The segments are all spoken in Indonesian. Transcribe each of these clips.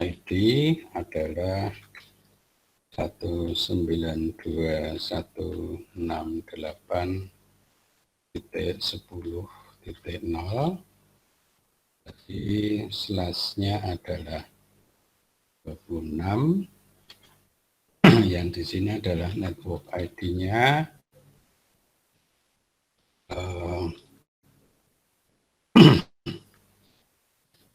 ID adalah 192.168.10.0. Jadi slash-nya adalah 26. Yang di sini adalah network ID-nya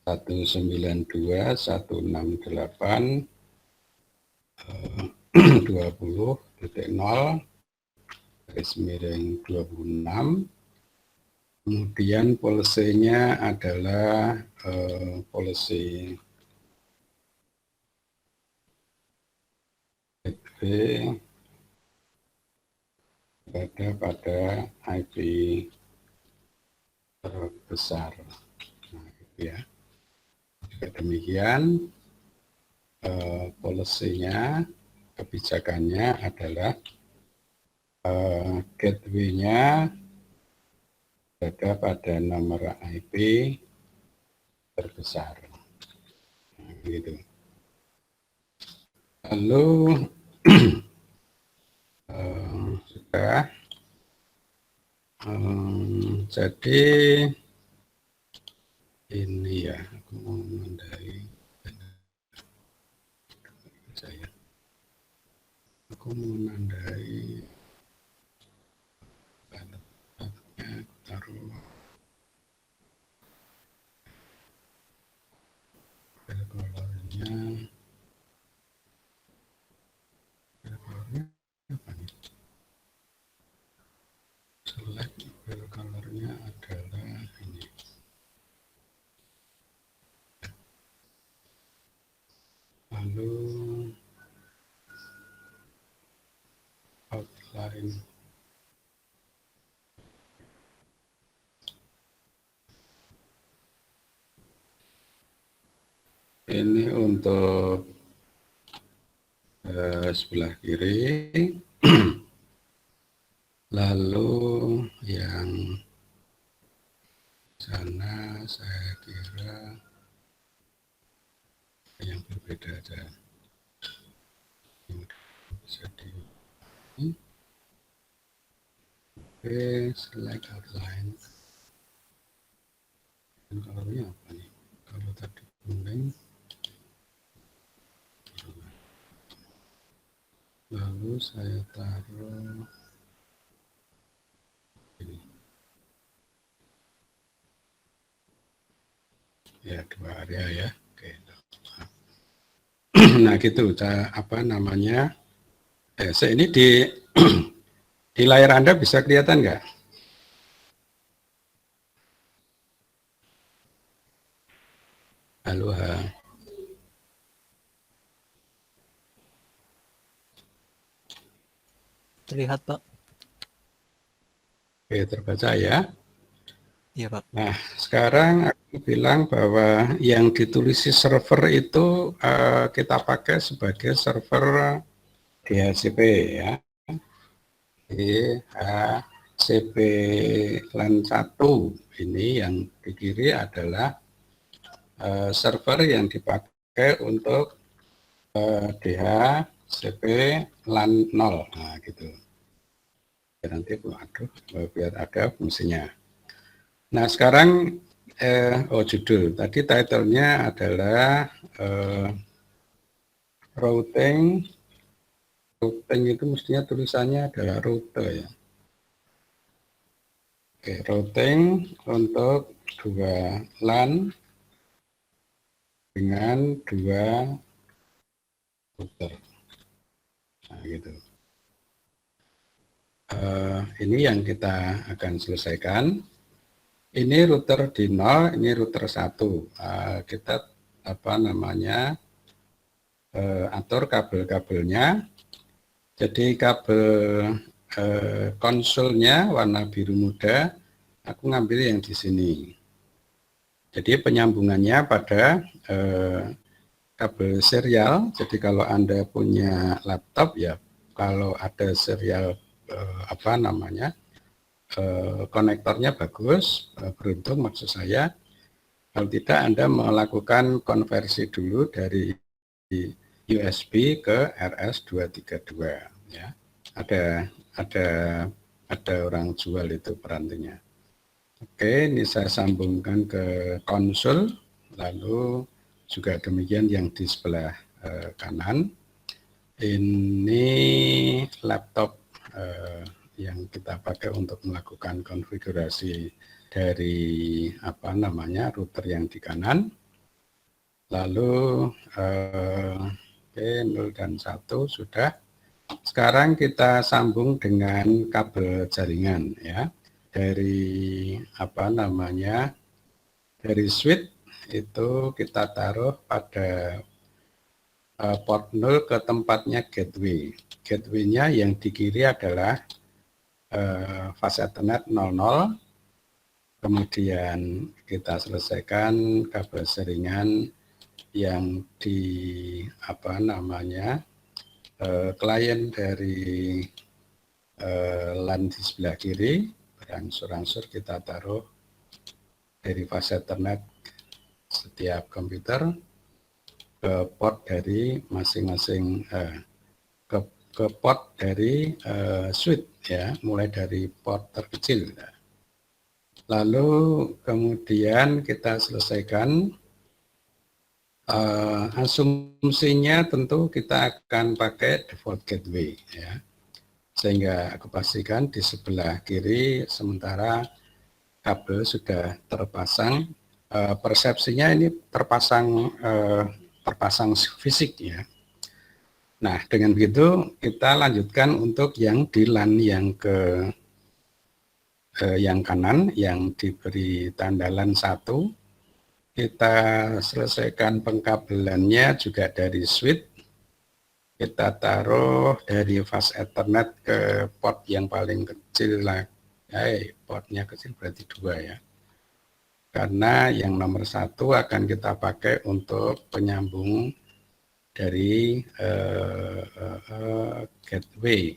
192.168.20.0/26. Kemudian policy-nya adalah policy gateway berada pada IP terbesar. Nah, gitu ya. Jika demikian, policy-nya, kebijakannya adalah gateway-nya berada pada nomor IP terbesar. Nah, gitu. Lalu sudah jadi ini ya, aku mau menandai saya. Aku mau menandai aku taruh colornya apa nih? Select colornya adalah ini. Lalu outline ini untuk sebelah kiri. Lalu yang sana saya kira yang berbeda aja. Bisa di select outline. Dan colornya apa nih? Kalau tadi kuning, lalu saya taruh ini. Ya, 2 area ya. Oke. Nah, gitu. Apa namanya? Ini di layar Anda bisa kelihatan nggak? Halo, Terlihat, Pak. Oke, terbaca ya. Iya, Pak. Nah, sekarang aku bilang bahwa yang ditulis server itu kita pakai sebagai server DHCP ya. DHCP LAN 1 ini yang di kiri adalah server yang dipakai untuk DHCP LAN 0. Nah, gitu. Nanti biar ada fungsinya. Nah, sekarang judul. Tadi title-nya adalah routing. Routing itu mestinya tulisannya adalah rute ya. Oke, routing untuk 2 LAN dengan 2 router. Nah, gitu. Ini yang kita akan selesaikan. Ini router di 0, ini router 1. Kita atur kabel-kabelnya. Jadi kabel konsolnya warna biru muda, aku ngambil yang di sini. Jadi penyambungannya pada kabel serial. Jadi kalau Anda punya laptop ya, kalau ada serial konektornya bagus, beruntung maksud saya, Kalau tidak, Anda melakukan konversi dulu dari USB ke RS232 ya. Ada orang jual itu perantinya. Oke, ini saya sambungkan ke konsol, lalu juga demikian yang di sebelah kanan. Ini laptop yang kita pakai untuk melakukan konfigurasi dari router yang di kanan. Lalu oke, 0 dan 1 sudah. Sekarang kita sambung dengan kabel jaringan ya. Dari dari switch itu kita taruh pada port 0 ke tempatnya gateway. Gateway-nya yang di kiri adalah fast Ethernet 00. Kemudian kita selesaikan kabel jaringan yang di klien dari LAN di sebelah kiri, berangsur-angsur kita taruh dari fast Ethernet setiap komputer ke port dari masing-masing ke port dari switch ya, mulai dari port terkecil. Lalu kemudian kita selesaikan. Asumsinya tentu kita akan pakai default gateway ya, sehingga aku pastikan di sebelah kiri sementara kabel sudah terpasang. Persepsinya ini terpasang fisik ya. Nah dengan begitu kita lanjutkan untuk yang di LAN yang kanan yang diberi tanda LAN 1. Kita selesaikan pengkabelannya juga dari switch. Kita taruh dari fast Ethernet ke port yang paling kecil lah. Portnya kecil berarti 2 ya. Karena yang nomor 1 akan kita pakai untuk penyambung dari gateway.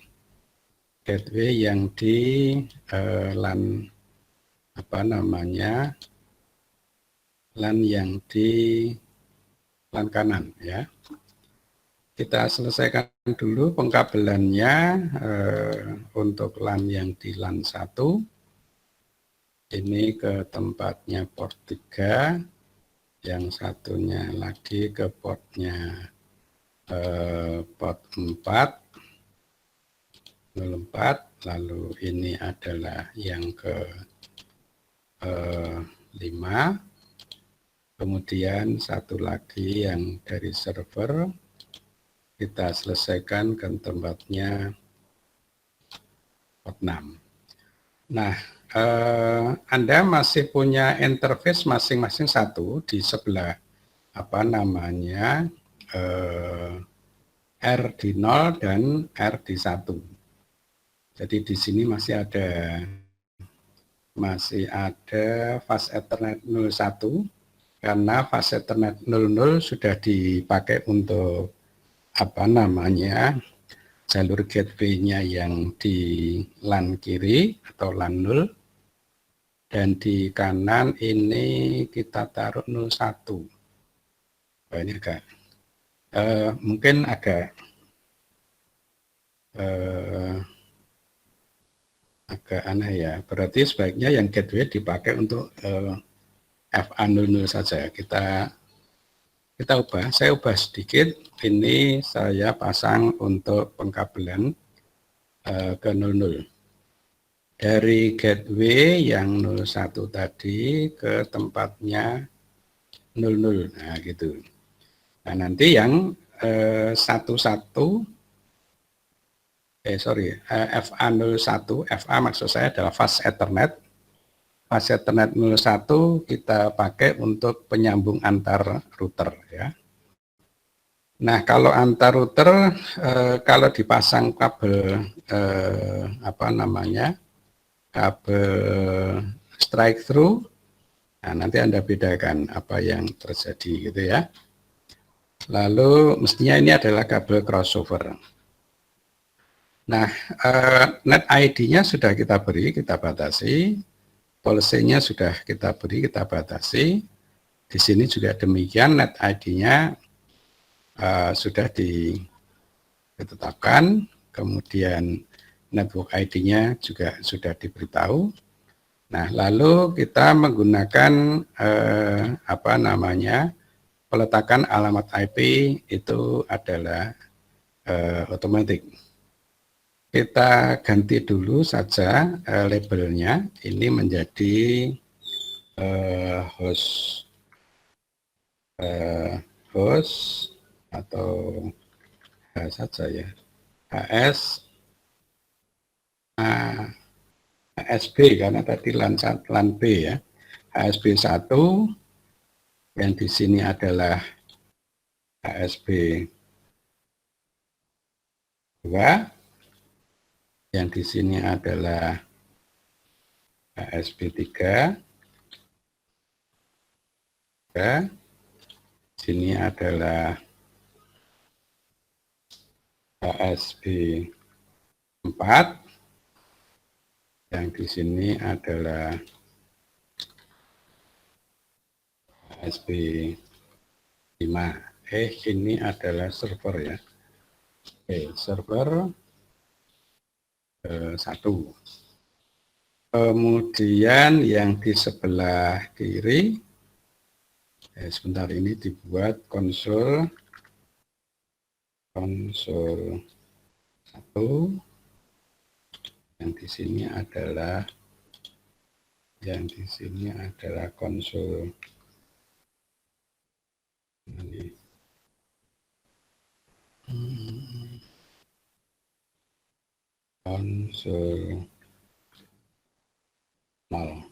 Gateway yang di LAN LAN yang di LAN kanan ya. Kita selesaikan dulu pengkabelannya untuk LAN yang di LAN 1. Ini ke tempatnya port 3, yang satunya lagi ke portnya port 4, 04, lalu ini adalah yang ke 5. Kemudian satu lagi yang dari server kita selesaikan ke tempatnya port 6. Nah, Anda masih punya interface masing-masing satu di sebelah R di 0 dan R di 1. Jadi di sini masih ada fast Ethernet 01. Karena fast Ethernet 00 sudah dipakai untuk jalur gateway-nya yang di LAN kiri atau LAN 0, dan di kanan ini kita taruh 01. Ini mungkin agak aneh ya. Berarti sebaiknya yang gateway dipakai untuk FA00 saja. Kita ubah, saya ubah sedikit. Ini saya pasang untuk pengkabelan ke 00. Dari gateway yang 01 tadi ke tempatnya 00. Nah, gitu. Nah, nanti yang FA01, FA maksud saya adalah fast Ethernet. Fast Ethernet 01 kita pakai untuk penyambung antar router ya. Nah, kalau antar router kalau dipasang kabel kabel strike through, nah nanti Anda bedakan apa yang terjadi gitu ya. Lalu mestinya ini adalah kabel crossover. Nah, net ID-nya sudah kita beri, kita batasi. Policy-nya sudah kita beri, kita batasi. di sini juga demikian, net ID-nya sudah ditetapkan, kemudian network ID-nya juga sudah diberitahu. Nah, lalu kita menggunakan peletakan alamat IP itu adalah otomatis. Kita ganti dulu saja labelnya, ini menjadi host atau saja ya, HSB karena tadi LAN B ya, HSB 1 yang di sini adalah HSB 2, yang di sini adalah HSB 3, sini adalah HSB 4, yang di sini adalah HSB 5. Ini adalah server ya. Server 1. Kemudian yang di sebelah kiri, sebentar ini dibuat konsol 1. Yang di sini adalah konsol ini. Konsol 0.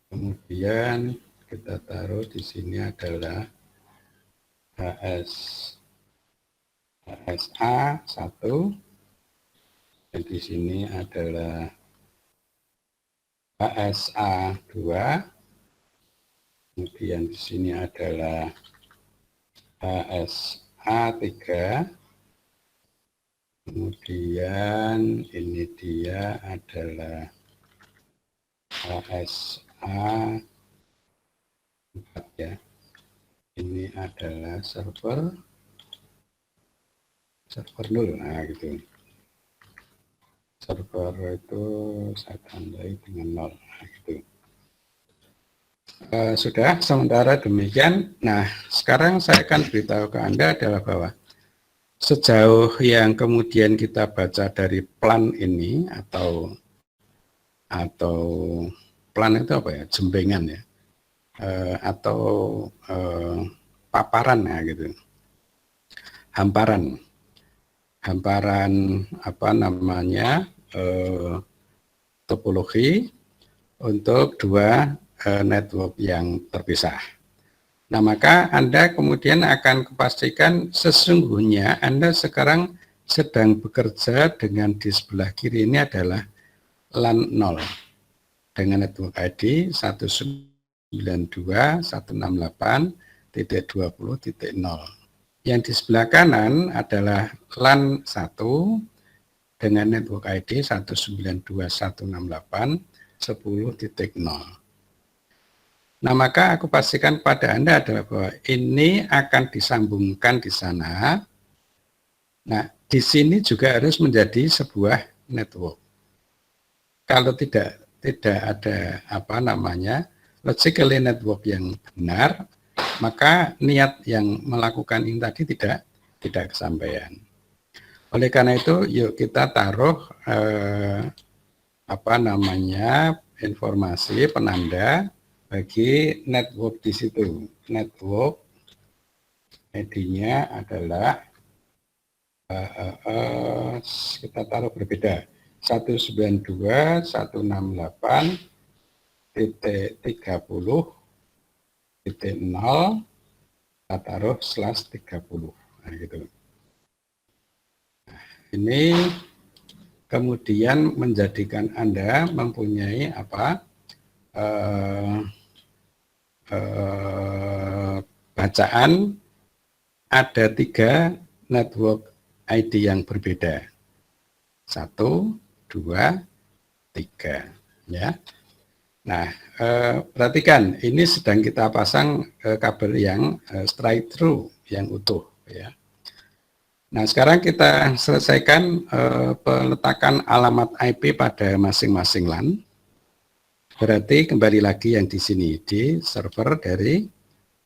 Kemudian kita taruh di sini adalah HSA 1, dan di sini adalah HSA 2, kemudian di sini adalah HSA 3, kemudian ini dia adalah HSA 4 ya. Ini adalah server 0, nah gitu. Server itu saya tandai dengan 0, nah gitu. Sudah sementara demikian. Nah, sekarang saya akan beritahu ke Anda adalah bahwa sejauh yang kemudian kita baca dari plan ini atau plan itu apa ya, jembengan ya, atau paparan ya gitu, hamparan topologi untuk dua network yang terpisah. Nah, maka Anda kemudian akan kepastikan sesungguhnya Anda sekarang sedang bekerja dengan di sebelah kiri ini adalah LAN 0 dengan network ID 192.168.20.0. Yang di sebelah kanan adalah LAN 1 dengan network ID 192.168.10.0. Nah, maka aku pastikan pada Anda adalah bahwa ini akan disambungkan di sana. Nah, di sini juga harus menjadi sebuah network. Kalau tidak ada logically network yang benar, maka niat yang melakukan ini tadi tidak kesampaian. Oleh karena itu, yuk kita taruh informasi penanda bagi network di situ. Network ID-nya adalah kita taruh berbeda. 192.168.30.0, kita taruh /30. Nah, gitu. Nah, ini kemudian menjadikan Anda mempunyai bacaan ada 3 network ID yang berbeda. 1, 2, 3 ya. Nah, perhatikan, ini sedang kita pasang kabel yang straight through, yang utuh, ya. Nah, sekarang kita selesaikan peletakan alamat IP pada masing-masing LAN. Berarti kembali lagi yang di sini di server dari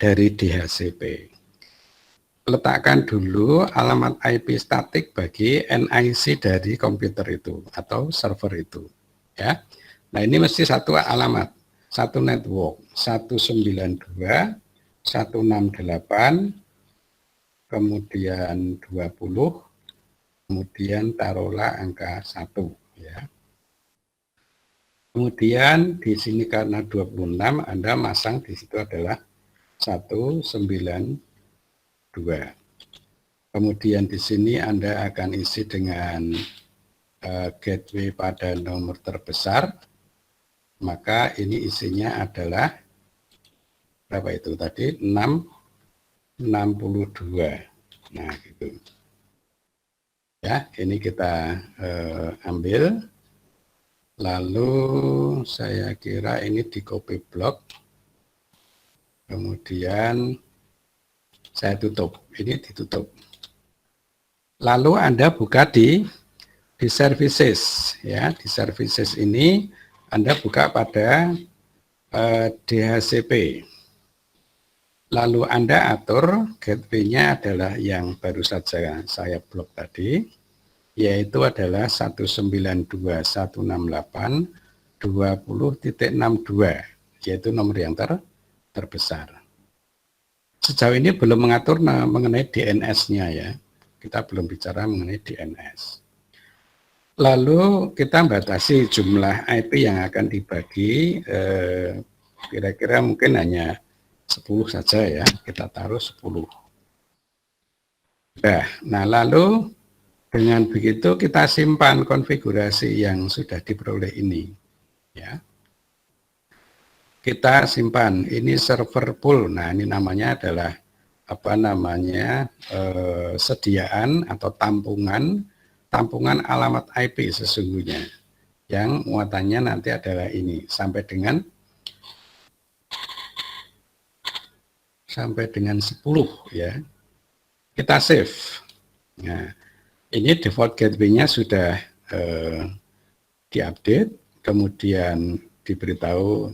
DHCP. Letakkan dulu alamat IP statik bagi NIC dari komputer itu atau server itu, ya. Nah, ini mesti satu alamat, satu network, 192, 168, kemudian 20, kemudian taruhlah angka 1, ya. Kemudian di sini karena 26 Anda masang di situ adalah 192. Kemudian di sini Anda akan isi dengan gateway pada nomor terbesar, maka ini isinya adalah berapa itu tadi? 662. Nah, gitu. Ya, ini kita ambil. Lalu saya kira ini di copy block. Kemudian saya tutup. Ini ditutup. Lalu Anda buka di services, ya. Di services ini Anda buka pada DHCP. Lalu Anda atur gateway-nya adalah yang baru saja saya blok tadi, yaitu adalah 192.168.20.62, yaitu nomor yang terbesar. Sejauh ini belum mengatur mengenai DNS-nya, ya. Kita belum bicara mengenai DNS. Lalu kita batasi jumlah IP yang akan dibagi, kira-kira mungkin hanya 10 saja, ya. Kita taruh 10. Nah, lalu dengan begitu kita simpan konfigurasi yang sudah diperoleh ini, ya. Kita simpan, ini server pool. Nah, ini namanya adalah sediaan atau tampungan alamat IP sesungguhnya, yang muatannya nanti adalah ini sampai dengan 10, ya. Kita save. Nah, ini default gateway-nya sudah diupdate, kemudian diberitahu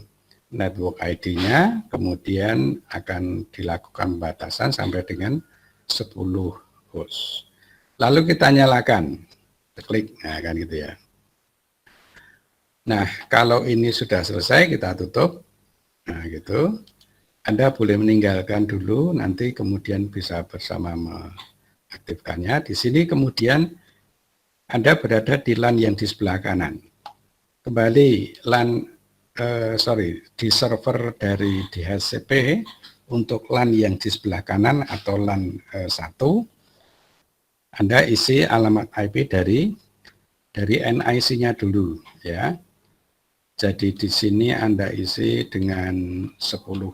network ID-nya, kemudian akan dilakukan batasan sampai dengan 10 host. Lalu kita nyalakan, klik, nah kan gitu, ya. Nah, kalau ini sudah selesai, kita tutup. Nah, gitu. Anda boleh meninggalkan dulu, nanti kemudian bisa bersama mengaktifkannya. Di sini kemudian Anda berada di LAN yang di sebelah kanan. Kembali di server dari DHCP untuk LAN yang di sebelah kanan atau LAN 1, Anda isi alamat IP dari NIC-nya dulu, ya. Jadi di sini Anda isi dengan 10.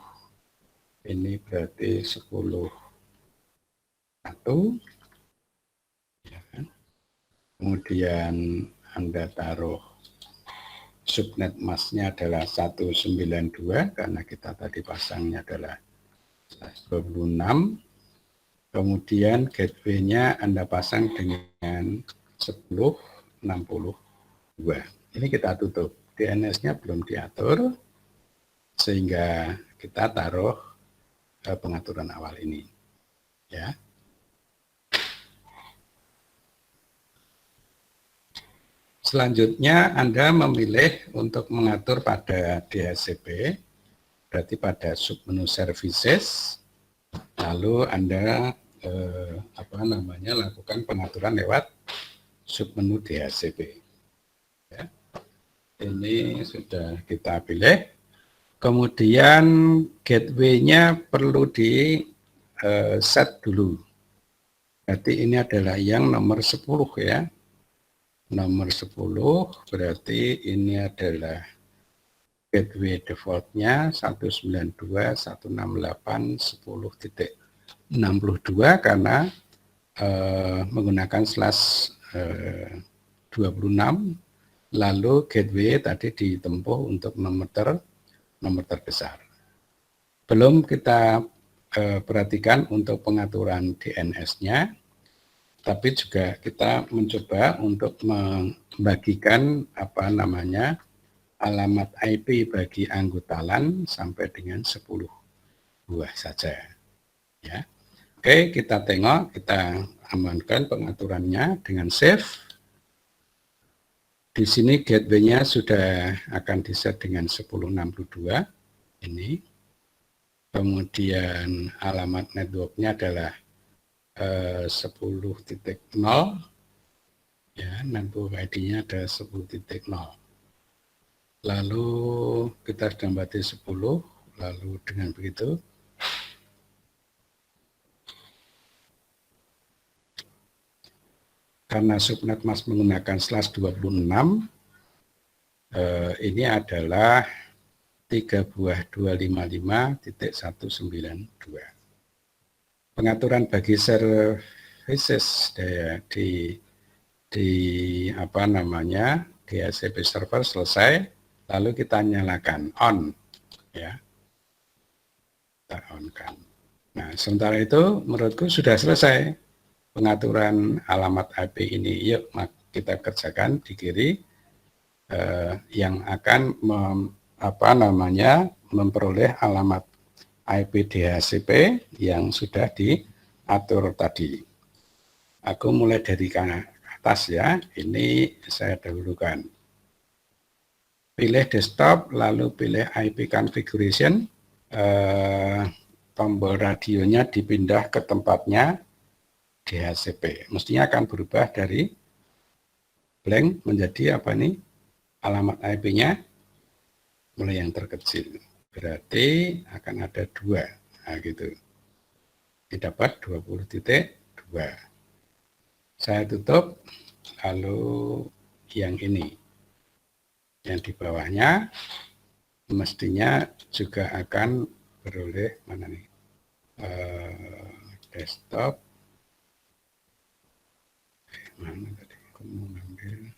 Ini berarti 10 1, ya kan? Kemudian Anda taruh subnet masknya adalah 192 karena kita tadi pasangnya adalah 26. Kemudian gateway-nya Anda pasang dengan 1062. Ini kita tutup. DNS-nya belum diatur, sehingga kita taruh pengaturan awal ini, ya. Selanjutnya Anda memilih untuk mengatur pada DHCP, berarti pada submenu services, lalu Anda lakukan pengaturan lewat submenu DHCP. Ya. Ini sudah kita pilih. Kemudian gateway-nya perlu di set dulu. Berarti ini adalah yang nomor 10, ya. Nomor 10 berarti ini adalah gateway defaultnya 192.168.10.62 karena menggunakan slash 26, lalu gateway tadi ditempuh untuk nomor nomor terbesar. Belum kita perhatikan untuk pengaturan DNS-nya, tapi juga kita mencoba untuk membagikan alamat IP bagi anggota LAN sampai dengan 10 buah saja. Ya. Oke, kita tengok, kita amankan pengaturannya dengan save. Di sini gateway-nya sudah akan di-set dengan 1062 ini. Kemudian alamat network-nya adalah 10.0, ya, network ID-nya ada 10.0. Lalu kita sudah berarti 10, lalu dengan begitu karena subnet mask menggunakan /26, ini adalah 3 buah 255.192. Pengaturan bagi services di DHCP server selesai, lalu kita nyalakan on, ya, kita on kan. Nah, sementara itu menurutku sudah selesai pengaturan alamat IP ini. Yuk kita kerjakan di kiri, yang akan memperoleh alamat IP DHCP yang sudah diatur tadi. Aku mulai dari atas ya, ini saya dahulukan. Pilih desktop, lalu pilih IP configuration, tombol radionya dipindah ke tempatnya DHCP. Mestinya akan berubah dari blank menjadi alamat IP-nya mulai yang terkecil. Berarti akan ada 2. Nah, gitu. Ini dapat 20.2. Saya tutup, lalu yang ini. Yang di bawahnya mestinya juga akan beroleh desktop. Mana tadi aku mau ngambil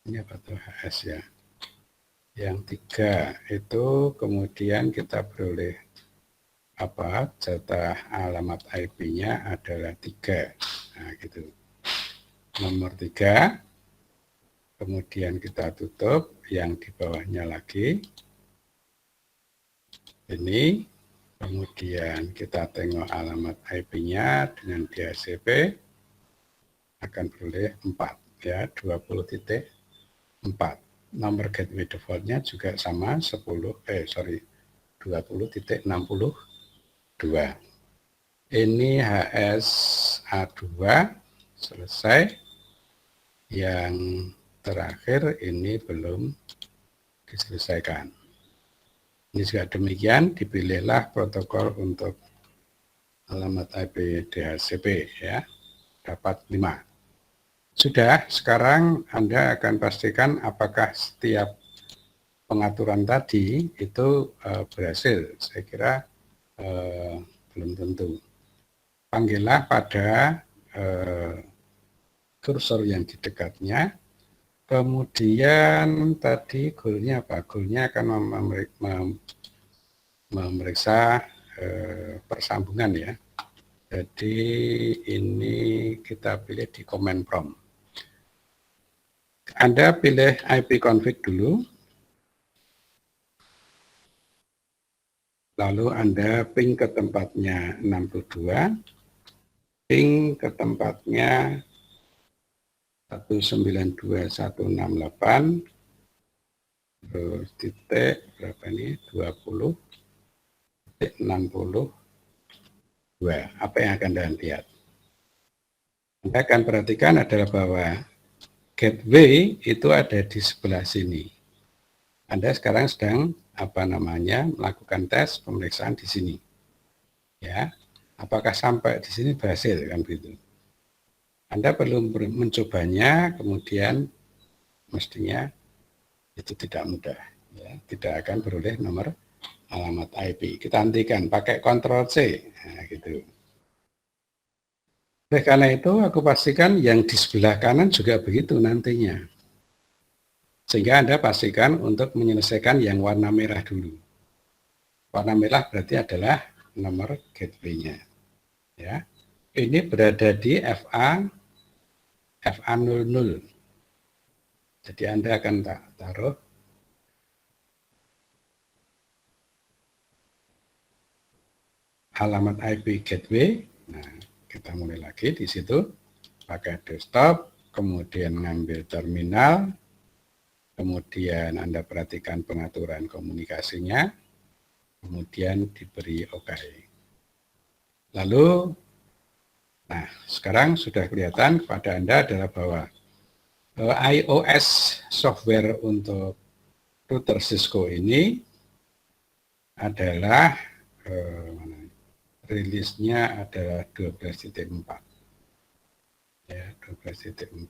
ini apa tuh, HS ya. Yang 3 itu kemudian kita beroleh jatah alamat IP-nya adalah 3. Nah, gitu. Nomor 3. Kemudian kita tutup, yang di bawahnya lagi. Ini. Kemudian kita tengok alamat IP-nya dengan DHCP akan beroleh 4, ya, 20.4. Nomor gateway defaultnya juga sama 20.62. Ini HSA2 selesai. Yang terakhir ini belum diselesaikan. Ini juga demikian, dipilihlah protokol untuk alamat IP DHCP, ya, dapat 5. Sudah, sekarang Anda akan pastikan apakah setiap pengaturan tadi itu berhasil. Saya kira belum tentu. Panggillah pada kursor yang di dekatnya. Kemudian tadi goalnya apa? Goalnya akan memeriksa persambungan, ya. Jadi ini kita pilih di command prompt. Anda pilih IP config dulu. Lalu Anda ping ke tempatnya 62. Ping ke tempatnya 192.168. Terus titik berapa ini? 20.62. Apa yang akan Anda lihat? Anda akan perhatikan adalah bahwa gateway itu ada di sebelah sini. Anda sekarang sedang melakukan tes pemeriksaan di sini. Ya, apakah sampai di sini berhasil kan begitu? Anda perlu mencobanya, kemudian mestinya itu tidak mudah, ya, tidak akan beroleh nomor alamat IP. Kita hentikan pakai Ctrl C, nah, gitu. Oleh karena itu, aku pastikan yang di sebelah kanan juga begitu nantinya. Sehingga Anda pastikan untuk menyelesaikan yang warna merah dulu. Warna merah berarti adalah nomor gateway-nya. Ya. Ini berada di FA00. Jadi Anda akan taruh alamat IP gateway. Nah, kita mulai lagi di situ. Pakai desktop, kemudian ngambil terminal, kemudian Anda perhatikan pengaturan komunikasinya, kemudian diberi OK. Lalu, nah sekarang sudah kelihatan kepada Anda adalah bahwa iOS software untuk router Cisco ini adalah rilisnya adalah 12.4. Ya, 12.4.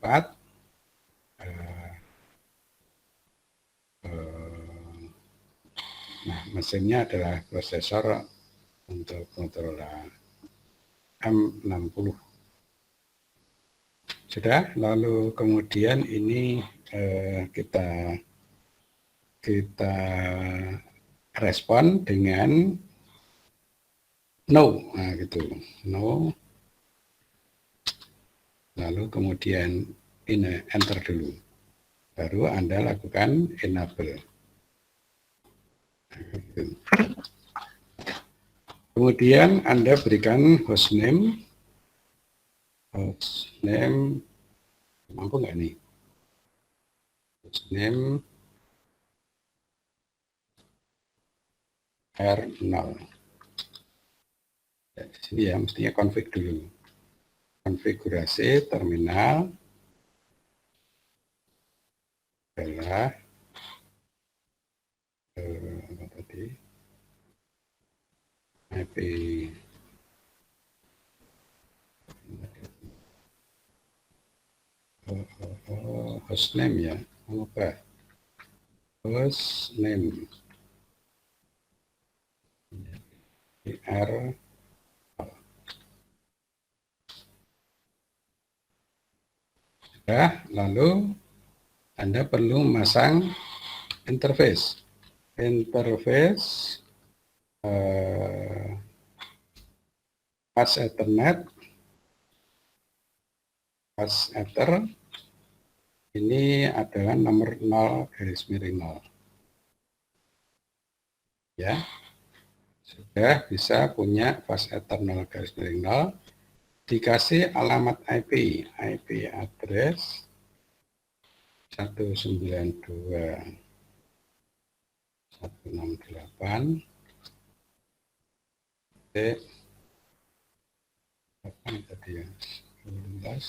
Nah, mesinnya adalah prosesor untuk Motorola M60. Sudah, lalu kemudian ini kita respon dengan no, nah gitu, no. Lalu kemudian ini enter dulu, baru Anda lakukan enable. Kemudian Anda berikan hostname, mampu nggak nih? Hostname R0. Di sini ya, mestinya config dulu. Konfigurasi terminal adalah apa tadi? IP hostname ya, apa? Hostname R. Sudah, lalu Anda perlu memasang interface. Pas Ethernet, pas Ether ini adalah nomor 0 /0. Ya, sudah bisa punya pas Ether 0 /0. Dikasih alamat IP address 192.168. Apa tadi ya? 10.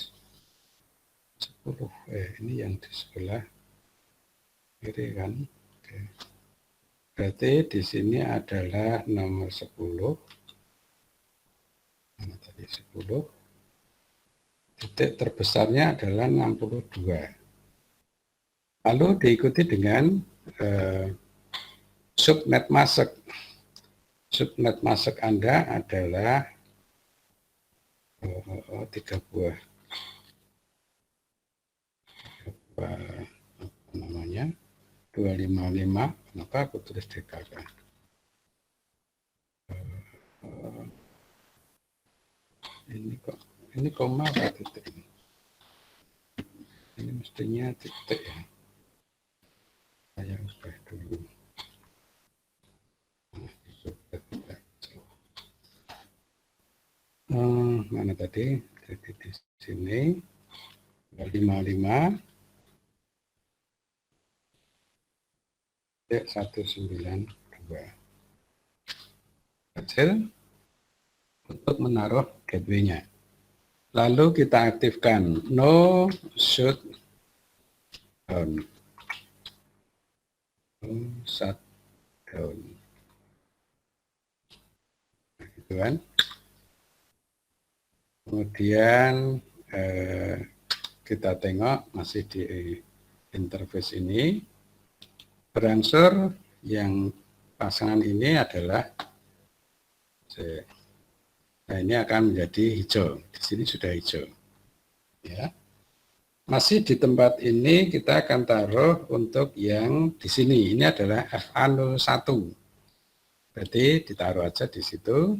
Ini yang di sebelah kiri kan? Oke. Berarti di sini adalah nomor 10. Mana tadi 10? Titik terbesarnya adalah 62. Lalu diikuti dengan subnet masuk. Subnet masuk Anda adalah 3 buah. Apa namanya? 255. Kenapa aku tulis DKK? Ini koma apa titik? Ini mestinya titik ya. Saya ubah dulu. Mana tadi? Jadi di sini 255 192. Hasil untuk menaruh gateway-nya. Lalu kita aktifkan no shutdown. Gitu kan. Kemudian kita tengok masih di interface ini berangsur yang pasangan ini adalah nah ini akan menjadi hijau. Di sini sudah hijau. Ya. Masih di tempat ini kita akan taruh untuk yang di sini. Ini adalah FA01. Berarti ditaruh aja di situ.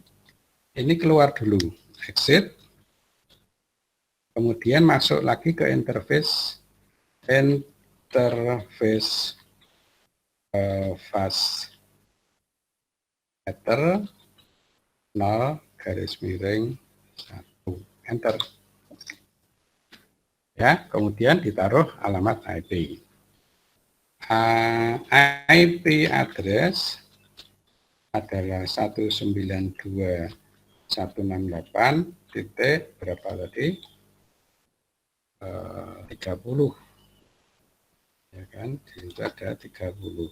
Ini keluar dulu, exit. Kemudian masuk lagi ke interface fast meter 0 garis miring 1. Enter. Ya, kemudian ditaruh alamat IP. IP address adalah 192.168 titik berapa tadi? 30. Ya kan, di situ ada 30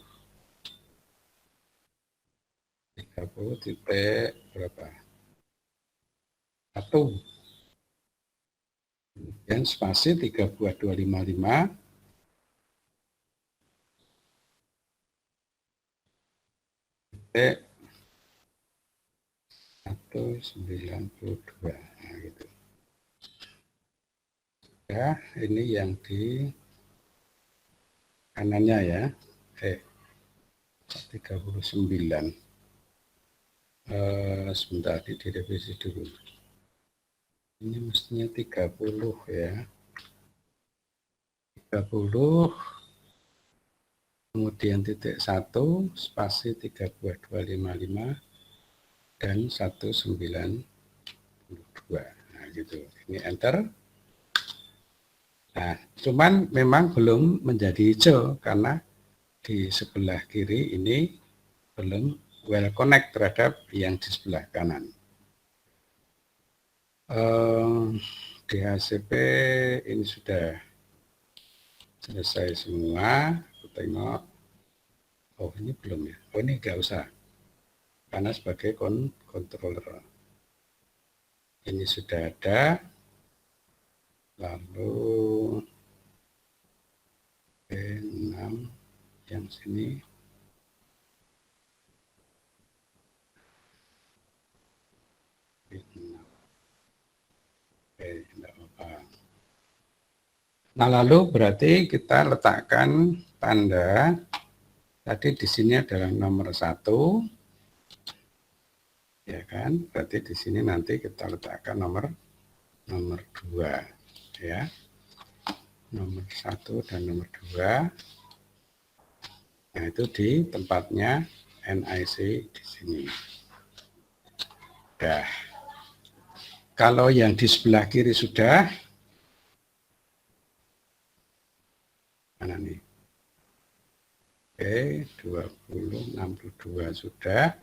titik berapa? 1. Kemudian spasi 32255 titik 192. Nah, gitu. Ya, ini yang di kanannya ya. 39. Sebentar direvisi dulu. Ini mestinya 30 ya. 30 kemudian titik 1 spasi 32255 dan 192. Nah, gitu. Ini enter. Nah, cuman memang belum menjadi hijau karena di sebelah kiri ini belum well connect terhadap yang di sebelah kanan. DHCP ini sudah selesai semua. Aku tengok. Oh, ini belum ya. Oh, ini nggak usah. Karena sebagai controller. Ini sudah ada. Lalu P6 yang sini. Tidak apa-apa. Nah, lalu berarti kita letakkan tanda. Tadi di sini adalah nomor 1. Ya kan? Berarti di sini nanti kita letakkan nomor 2 ya. Nomor 1 dan nomor 2. Nah, itu di tempatnya NIC di sini. Dah. Kalau yang di sebelah kiri sudah, mana nih? Oke, 2062 sudah.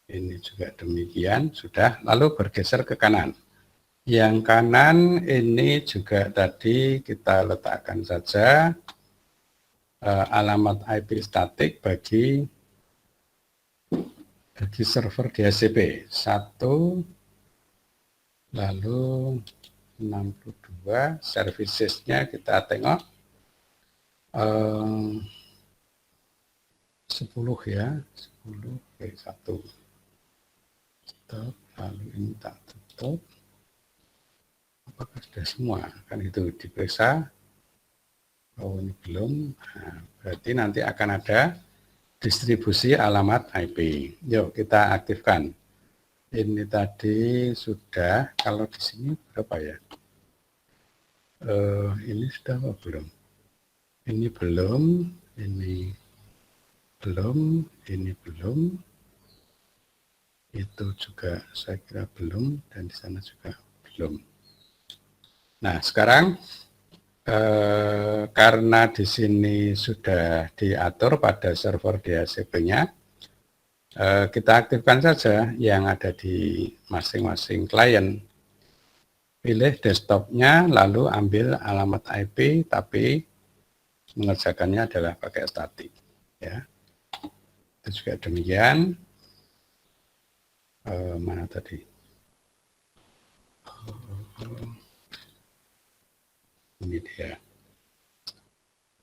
Ini juga demikian, sudah. Lalu bergeser ke kanan. Yang kanan ini juga tadi kita letakkan saja alamat IP statik bagi server DHCP 1, lalu 62 servicesnya kita tengok 10 ya, 10 1 stop, lalu ini tak tutup. Apakah sudah semua? Kan itu diperiksa. Oh, ini belum. Nah, berarti nanti akan ada distribusi alamat IP. Yuk kita aktifkan. Ini tadi sudah, kalau di sini berapa ya? Ini sudah apa belum? Ini belum, ini belum, ini belum. Itu juga saya kira belum, dan di sana juga belum. Nah, sekarang karena di sini sudah diatur pada server DHCP-nya, kita aktifkan saja yang ada di masing-masing klien. Pilih desktopnya, lalu ambil alamat IP, tapi mengerjakannya adalah pakai statik. Ya. Itu juga demikian. Mana tadi? Ini dia.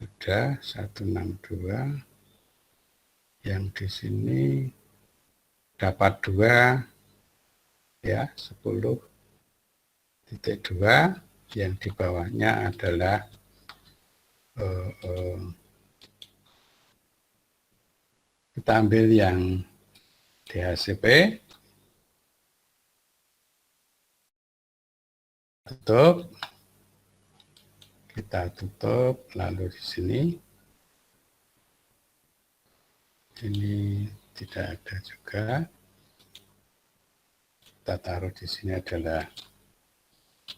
Sudah 162. Yang di sini dapat 2 ya, 10.2. yang di bawahnya adalah kita ambil yang DHCP, tutup, kita tutup, lalu di sini ini tidak ada juga. Kita taruh di sini adalah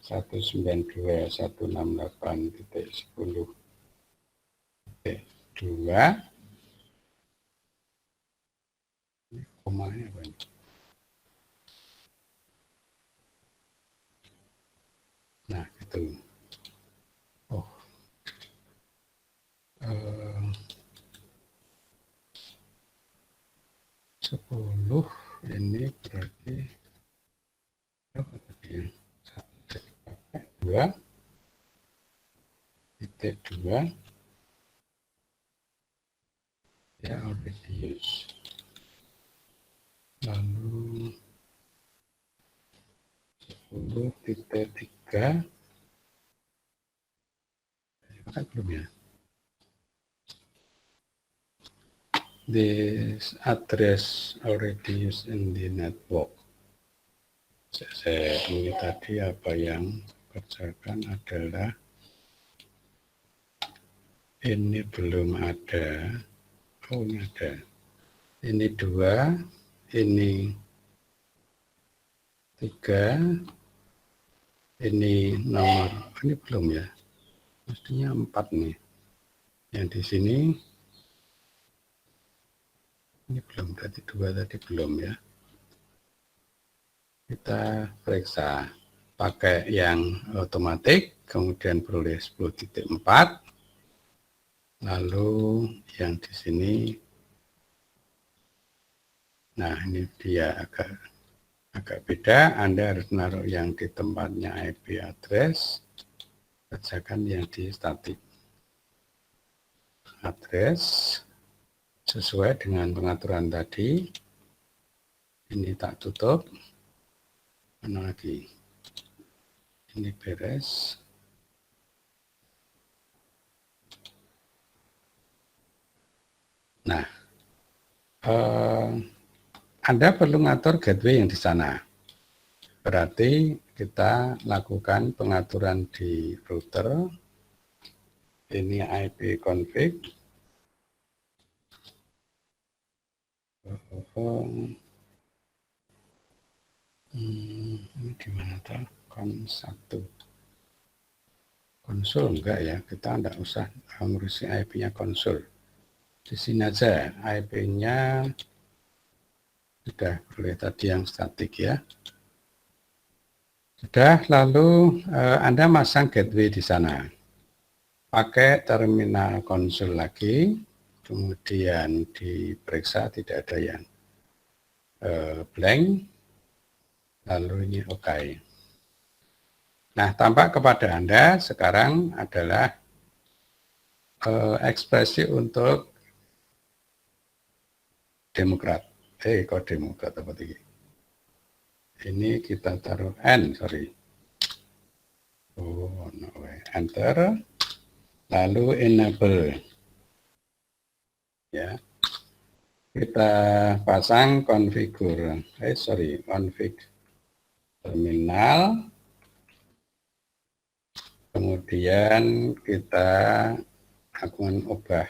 192.168.10.2. Ini komanya apa ini? Nah, gitu. Oh. 10 ini berarti apa tadi ya? 2 titik 2 ya radius, lalu 10 titik 3 belum ya. This address already used in the network. Ini tadi apa yang kerjakan adalah ini belum ada. Oh, ini ada. Ini 2, ini 3, ini nomor. Ini belum ya. Mestinya 4 nih. Yang di sini ini belum, berarti 2 tadi belum ya. Kita periksa pakai yang otomatis, kemudian peroleh 10.4, lalu yang di sini, nah ini dia agak beda. Anda harus naruh yang di tempatnya IP address, kerjakan yang di static address sesuai dengan pengaturan tadi. Ini tak tutup. Mana lagi? Ini beres. Nah, Anda perlu ngatur gateway yang di sana. Berarti kita lakukan pengaturan di router. Ini IP config. Ini gimana tuh? Kon1. Konsul enggak ya, kita enggak usah ngurusi IP-nya konsul. Di sini aja IP-nya sudah boleh tadi yang statik ya. Sudah, lalu Anda masang gateway di sana. Pakai terminal konsul lagi, kemudian diperiksa tidak ada yang blank. Lalu ini OK. Nah, tampak kepada Anda sekarang adalah ekspresi untuk Demokrat. Kok Demokrat apa tadi? Ini kita taruh N, sorry. Oh, no way. Enter. Lalu enable. Ya. Kita pasang konfigur. Config terminal. Kemudian kita akan ubah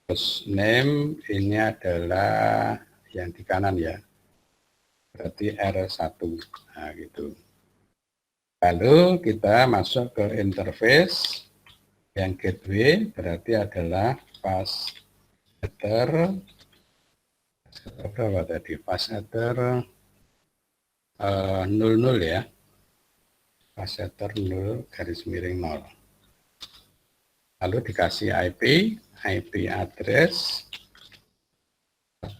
host name, ini adalah yang di kanan ya, berarti R1. Nah, gitu. Lalu kita masuk ke interface yang gateway, berarti adalah pass header berapa tadi? Pass header 00 ya. Pass header 0 garis miring 0. Lalu dikasih IP address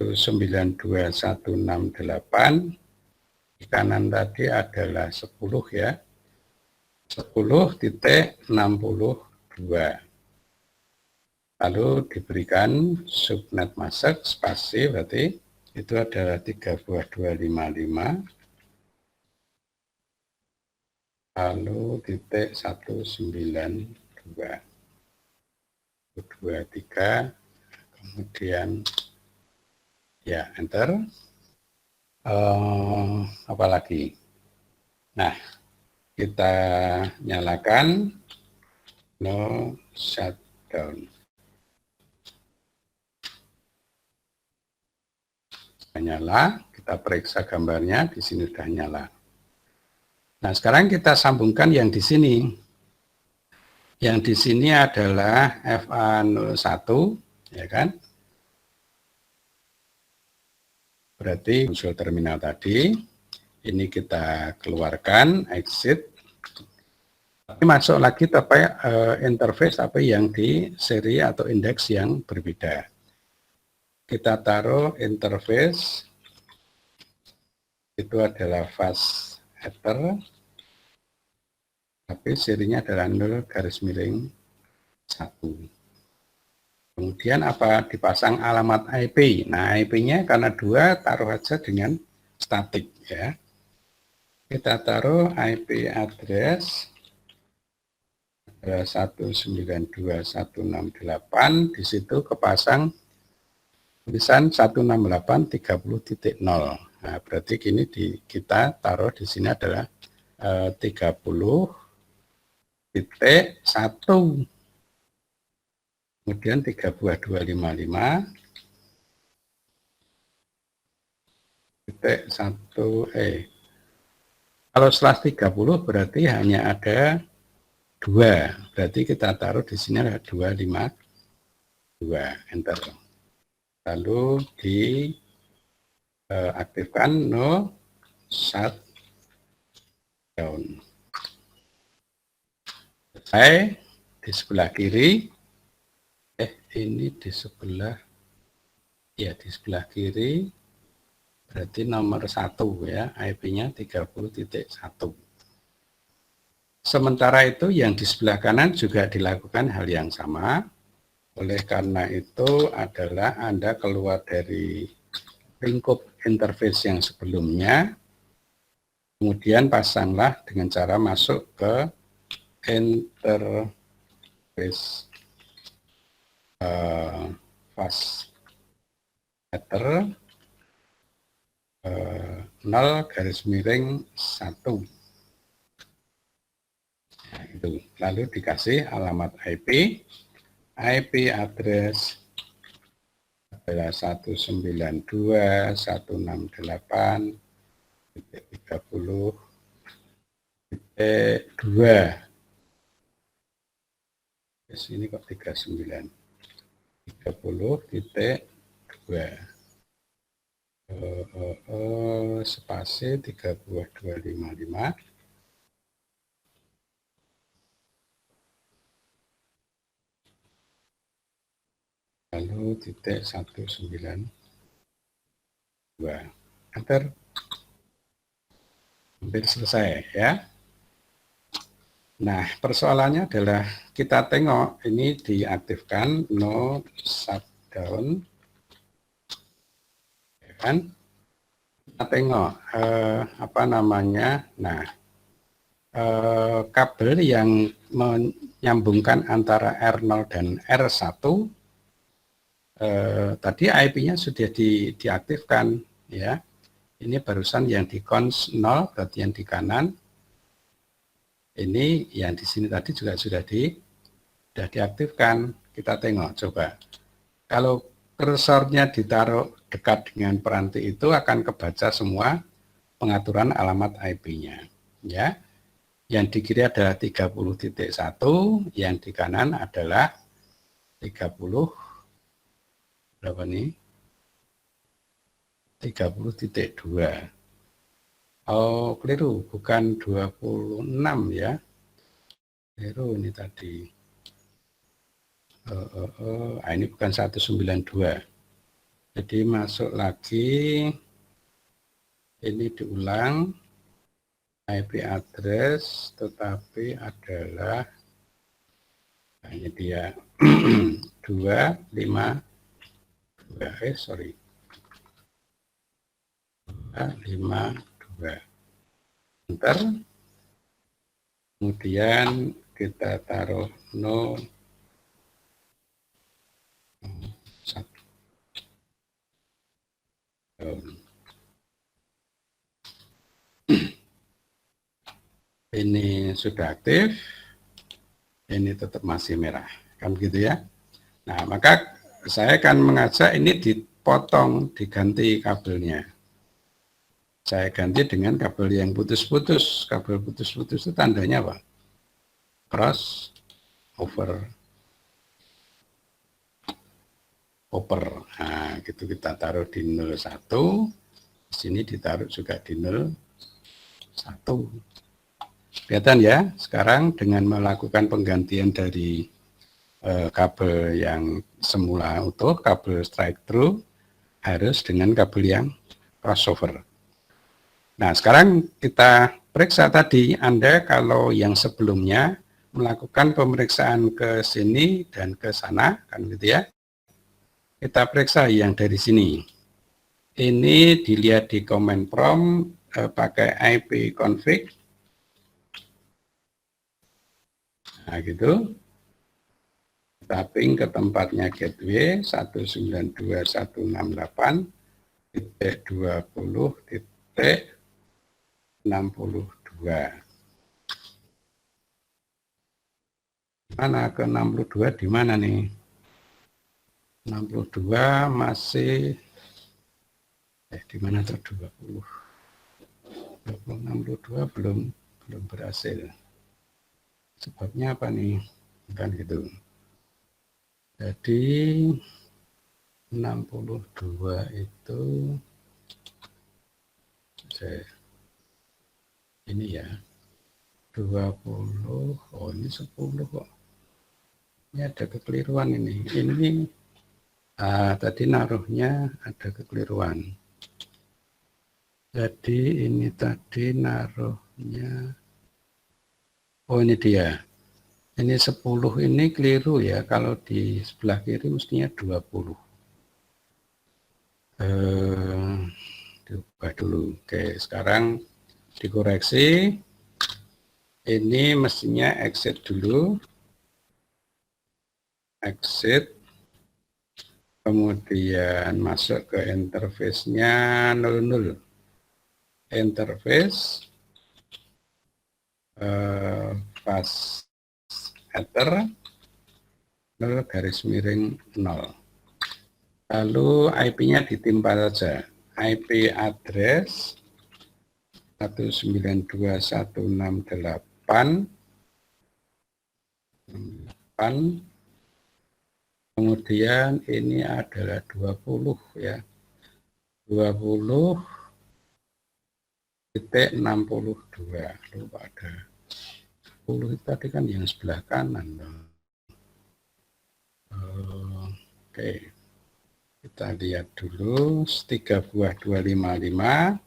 192.168. Di kanan tadi adalah 10 ya. 10.62. Lalu diberikan subnet mask spasi, berarti itu adalah 3 buah 255. lalu titik 192 23, kemudian ya enter. Apa lagi? Nah, kita nyalakan no shutdown. Nyala, kita periksa gambarnya, di sini sudah nyala. Nah, sekarang kita sambungkan yang di sini. Yang di sini adalah FA01, ya kan? Berarti unsur terminal tadi, ini kita keluarkan, exit. Tapi masuk lagi tapi interface tapi yang di seri atau indeks yang berbeda. Kita taruh interface, itu adalah fast header, tapi serinya adalah 0-1. Kemudian apa? Dipasang alamat IP. Nah, IP-nya karena 2, taruh aja dengan statik ya. Kita taruh IP address 192.168, di situ kepasang tulisan 168.30.0. Nah, berarti kini kita taruh di sini adalah 30.1, kemudian 3 buah 255 titik 1 kalau setelah 30 berarti hanya ada 2, berarti kita taruh di sini ada 252, enter. Lalu diaktifkan no shutdown. Selesai. Di sebelah kiri, ini di sebelah, ya di sebelah kiri, berarti nomor 1 ya, IP-nya 30.1. Sementara itu yang di sebelah kanan juga dilakukan hal yang sama. Oleh karena itu adalah Anda keluar dari lingkup interface yang sebelumnya, kemudian pasanglah dengan cara masuk ke interface fast header 0-1. Nah, itu. Lalu dikasih alamat IP address adalah 192.168.30.2. Di sini kok 39. 30.2. Spasi 3 buah 255. Lalu titik 192, enter. Hampir selesai ya. Nah, persoalannya adalah kita tengok ini diaktifkan no shutdown, ya kan? Kita tengok apa namanya. Nah, kabel yang menyambungkan antara R0 dan R1 tadi IP-nya sudah diaktifkan ya. Ini barusan yang di cons 0, berarti yang di kanan. Ini yang di sini tadi juga sudah diaktifkan. Kita tengok coba. Kalau kursornya ditaruh dekat dengan peranti itu akan kebaca semua pengaturan alamat IP-nya ya. Yang di kiri adalah 30.1, yang di kanan adalah 30 berapa nih? 30.2. Oh, keliru, bukan 26 ya. Keliru ini tadi. Ini bukan 192. Jadi masuk lagi. Ini diulang. IP address tetapi adalah ini dia 252. Sorry. 252. Enter. kemudian kita taruh 0, 1. Ini sudah aktif, ini tetap masih merah, kan begitu ya. Nah, maka saya akan mengajak ini dipotong, diganti kabelnya. Saya ganti dengan kabel yang putus-putus. Kabel putus-putus itu tandanya apa? Cross over. Nah, gitu kita taruh di 01. Di sini ditaruh juga di 01. Kelihatan ya, sekarang dengan melakukan penggantian dari kabel yang semula utuh, kabel straight through, harus dengan kabel yang crossover. Nah, sekarang kita periksa tadi, Anda kalau yang sebelumnya melakukan pemeriksaan ke sini dan ke sana, kan gitu ya. Kita periksa yang dari sini. Ini dilihat di command prompt pakai IP config. Nah, gitu. Tapping ke tempatnya gateway 192.168.20.62. Mana ke 62 di mana nih? 62 masih di mana tuh 20. 62 belum berhasil. Sebabnya apa nih? Kan gitu. Jadi 62 itu ini ya 20. Oh, ini 10 kok. Ini ada kekeliruan ini. Tadi naruhnya ada kekeliruan. Jadi ini tadi naruhnya. Oh, ini dia. Ini 10 ini keliru ya. Kalau di sebelah kiri mestinya 20. Diubah dulu. Oke, sekarang dikoreksi. Ini mestinya exit dulu. Exit. Kemudian masuk ke interface-nya 00. Interface. Pas Ether 0 garis miring 0. Lalu IP-nya ditimpa saja. IP address 192.168. Kemudian ini adalah 20 ya. 20.62. Lupa ada 10 tadi kan yang sebelah kanan. Oke, kita lihat dulu 3 buah 255.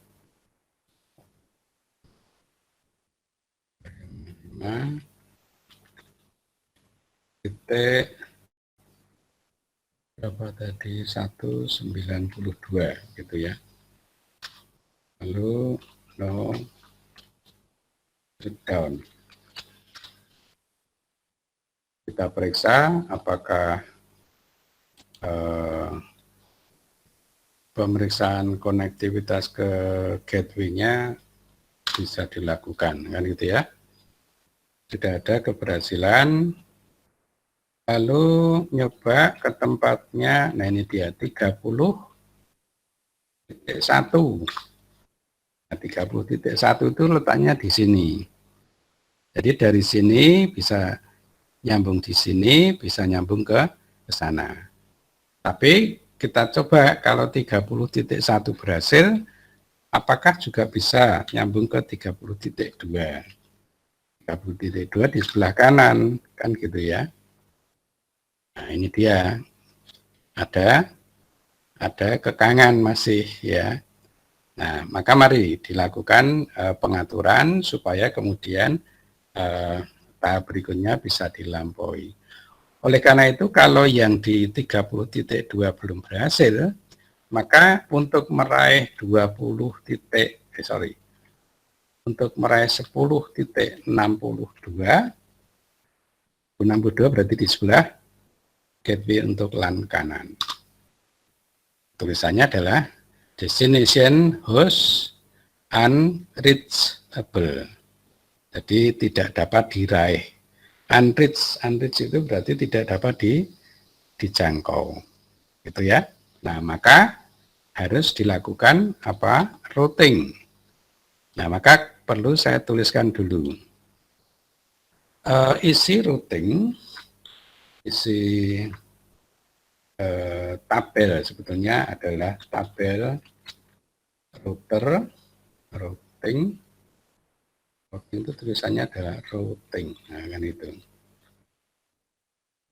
Titik berapa tadi? 192 gitu ya. Lalu no down. Kita periksa apakah pemeriksaan konektivitas ke gateway-nya bisa dilakukan, kan gitu ya. Sudah ada keberhasilan. Lalu nyoba ke tempatnya, nah ini dia 30.1. Nah, 30.1 itu letaknya di sini. Jadi dari sini bisa nyambung di sini, bisa nyambung ke sana. Tapi kita coba kalau 30.1 berhasil, apakah juga bisa nyambung ke 30.2? 30.2 di sebelah kanan, kan gitu ya. Nah, ini dia. Ada kekangan masih ya. Nah, maka mari dilakukan pengaturan supaya kemudian tahap berikutnya bisa dilampaui. Oleh karena itu, kalau yang di 30.2 belum berhasil, maka untuk meraih untuk meraih 10.62, 62 berarti di sebelah gateway untuk LAN kanan. Tulisannya adalah destination host unreachable. Jadi tidak dapat diraih. Unreach itu berarti tidak dapat dijangkau. Gitu ya. Nah, maka harus dilakukan apa? Routing. Nah, maka perlu saya tuliskan dulu. Isi routing, isi tabel sebetulnya adalah tabel routing itu tulisannya adalah routing. Nah, kan itu.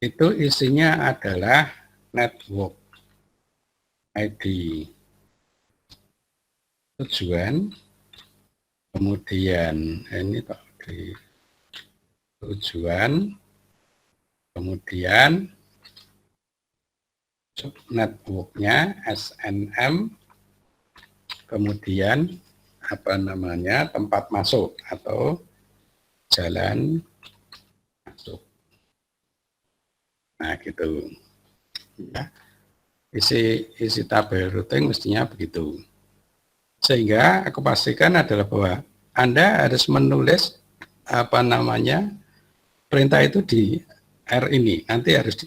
Itu isinya adalah network ID tujuan, kemudian ini Pak di tujuan, kemudian networknya SNM, kemudian apa namanya tempat masuk atau jalan masuk. Nah gitu. Ya. Isi tabel routing mestinya begitu. Sehingga aku pastikan adalah bahwa Anda harus menulis apa namanya perintah itu di R ini. Nanti harus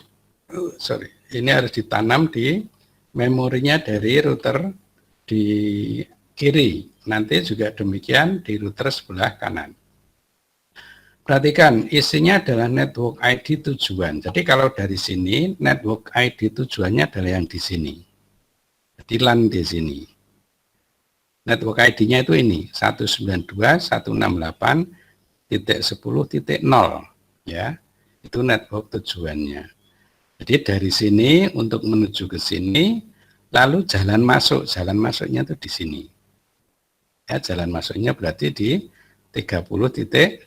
ini harus ditanam di memorinya dari router di kiri. Nanti juga demikian di router sebelah kanan. Perhatikan, isinya adalah network ID tujuan. Jadi kalau dari sini, network ID tujuannya adalah yang di sini. Jadi LAN di sini. Network ID-nya itu ini, 192.168.10.0. Ya, itu network tujuannya. Jadi dari sini untuk menuju ke sini, lalu jalan masuknya itu di sini. Ya, jalan masuknya berarti di 30.2.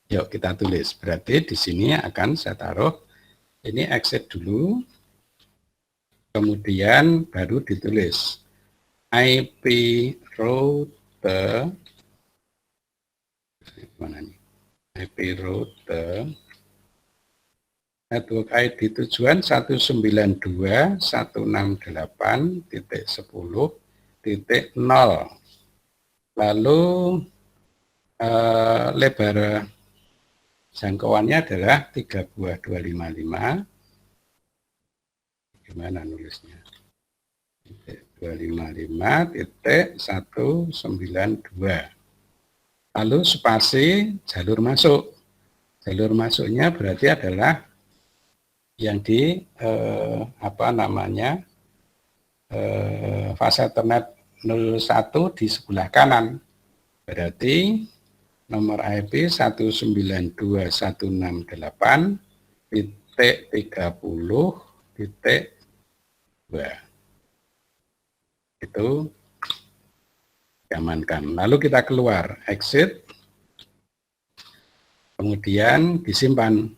Yuk kita tulis. Berarti di sini akan saya taruh ini exit dulu. Kemudian baru ditulis IP router mana nih? IP router network ID tujuan 192.168.10.0. Lalu lebar jangkauannya adalah 32255. Gimana nulisnya? 255.192. Lalu spasi jalur masuk. Jalur masuknya berarti adalah yang di apa namanya fase Ethernet 01 di sebelah kanan. Berarti nomor IP 192.168.30.2 itu diamankan. Lalu kita keluar, exit, kemudian disimpan.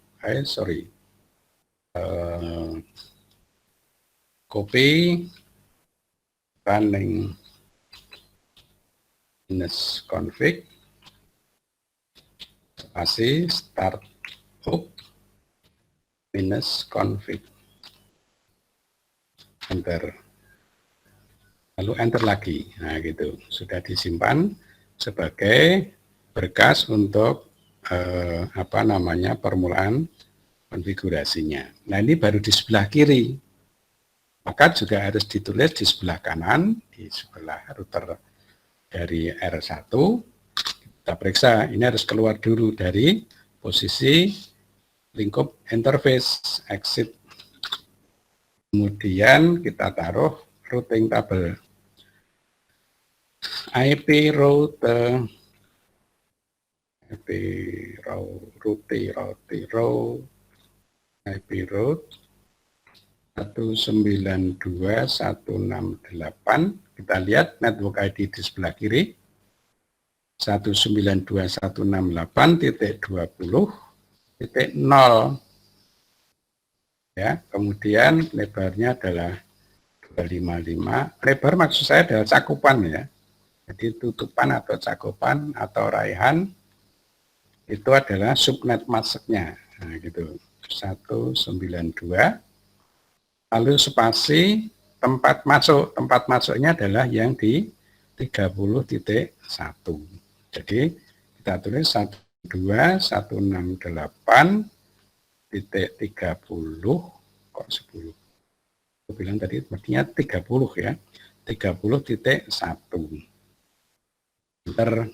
Copy running minus config spasi start up minus config, enter, lalu enter lagi. Nah gitu, sudah disimpan sebagai berkas untuk apa namanya permulaan konfigurasinya. Nah ini baru di sebelah kiri, maka juga harus ditulis di sebelah kanan, di sebelah router dari R1. Kita periksa, ini harus keluar dulu dari posisi lingkup interface, exit. Kemudian kita taruh routing table. IP router, IP route 192.168. Kita lihat network ID di sebelah kiri. 192.168.20.0. Ya, kemudian lebarnya adalah 255. Lebar maksud saya adalah cakupan ya. Jadi tutupan atau cakupan atau raihan itu adalah subnet masknya. Nah, gitu. 192. Lalu spasi tempat masuk. Tempat masuknya adalah yang di 30.1. Jadi kita tulis 12168.30 kok 10. Aku bilang tadi artinya 30 ya. 30.1. Enter.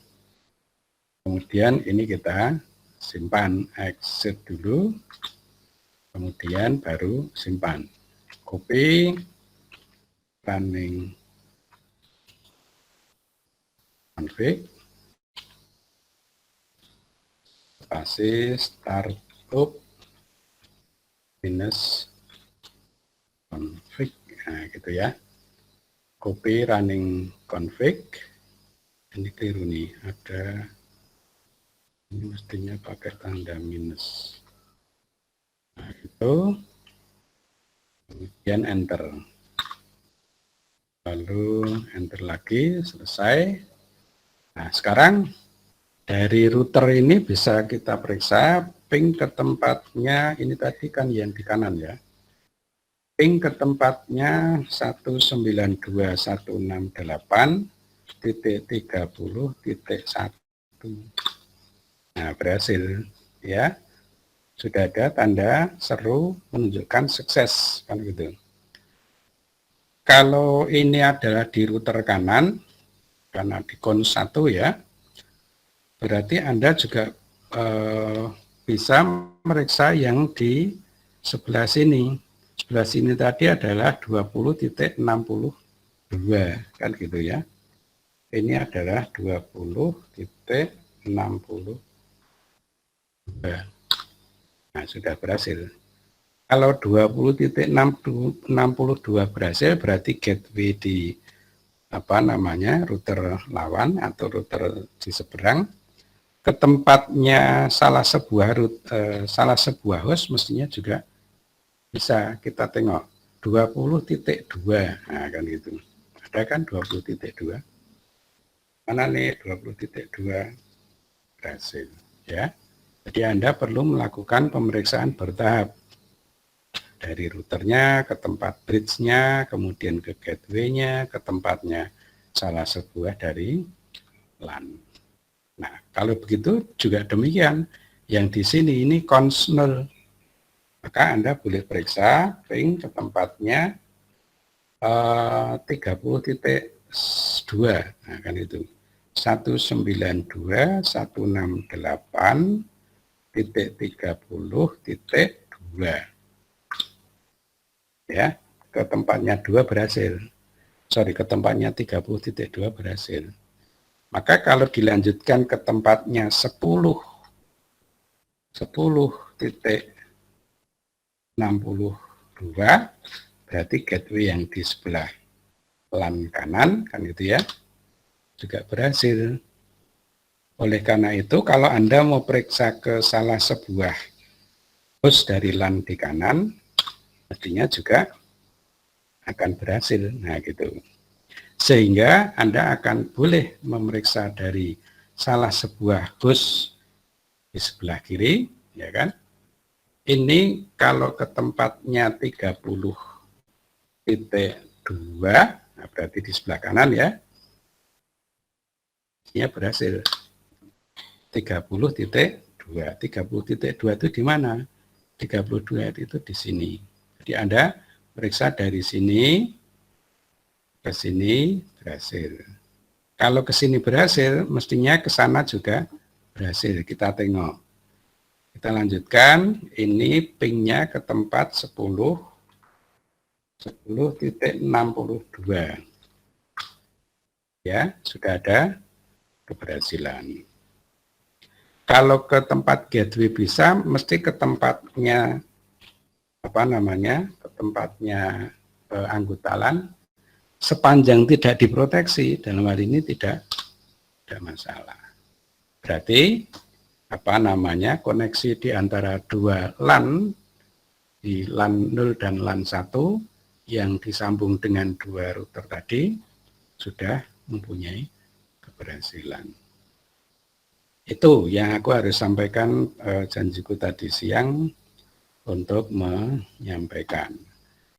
Kemudian ini kita simpan, exit dulu. Kemudian baru simpan. Copy, running config, spasi startup minus config, nah gitu ya. Copy running config, ini keliru nih, ada ini mestinya pakai tanda minus. Nah itu, kemudian enter. Lalu enter lagi, selesai. Nah sekarang dari router ini bisa kita periksa ping ke tempatnya, ini tadi kan yang di kanan ya. Ping ke tempatnya 192.168.30.1. Nah berhasil ya. Sudah ada tanda seru menunjukkan sukses kan gitu. Kalau ini adalah di router kanan, karena di cons 1 ya, berarti Anda juga bisa meriksa yang di sebelah sini. Sebelah sini tadi adalah 20.62 kan gitu ya. Ini adalah 20.62. Nah, sudah berhasil. Kalau 20.62 berhasil, berarti gateway di router lawan atau router di seberang ke tempatnya salah sebuah host mestinya juga bisa kita tengok 20.2. Nah, kan gitu. Ada kan 20.2. Mana nih 20.2 berhasil ya. Jadi Anda perlu melakukan pemeriksaan bertahap dari routernya ke tempat bridge-nya, kemudian ke gateway-nya, ke tempatnya salah sebuah dari LAN. Nah, kalau begitu juga demikian. Yang di sini ini cons 0. Maka Anda boleh periksa ping ke tempatnya 30.2. Nah, kan itu. 192.168.30.2. Ya, ke tempatnya 2 berhasil. Ke tempatnya 30.2 berhasil. Maka kalau dilanjutkan ke tempatnya 10.62 berarti gateway yang di sebelah LAN kanan kan itu ya juga berhasil. Oleh karena itu kalau Anda mau periksa ke salah sebuah host dari LAN di kanan, artinya juga akan berhasil. Nah gitu. Sehingga Anda akan boleh memeriksa dari salah sebuah host di sebelah kiri, ya kan? Ini kalau ke tempatnya 30.2, nah berarti di sebelah kanan ya. Ini berhasil. 30.2. 30.2 itu di mana? 32 itu di sini. Jadi Anda periksa dari sini ke sini berhasil. Kalau ke sini berhasil, mestinya ke sana juga berhasil. Kita tengok. Kita lanjutkan. Ini pingnya ke tempat 10.62. Ya, sudah ada keberhasilan. Kalau ke tempat gateway bisa, mesti ke tempatnya ke tempatnya anggota LAN, sepanjang tidak diproteksi, dalam hal ini tidak ada masalah. Berarti koneksi di antara dua LAN, di LAN 0 dan LAN 1 yang disambung dengan dua router tadi sudah mempunyai keberhasilan. Itu yang aku harus sampaikan, janjiku tadi siang untuk menyampaikan.